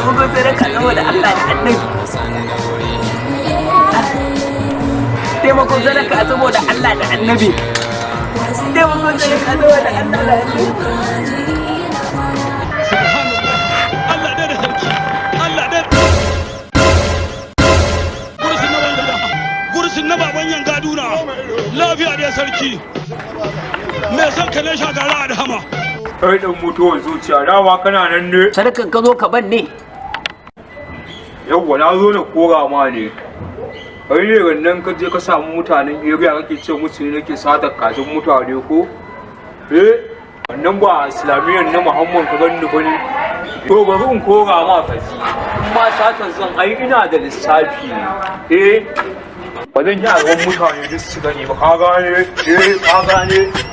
muku sadaka saboda Allah da annabi. Taimakon sadaka saboda Allah da annabi. Taimakon sadaka saboda Allah da annabi. Allah da sarki. Allah da Gursun na baban yanga duna. Lafiya da sarki. Me san ka ne shagara da hama. Kai dan mutuwar zuciya dawa kana nan ne. Sadakan ka zo ka ban ne. Yawwa na zo na kora ma ne. Kai ne wannan ka je ka samu mutanen area kake ce musu ne nake sata kajin mutane ko? Wannan ba islamiyyar na Muhammad ka ganni bane. To bari in kora ma kaji. Kuma satan zan ai ina da lissafi. Ba zan yi a gaban mutane duk su gani ba ka gane? Ka gane?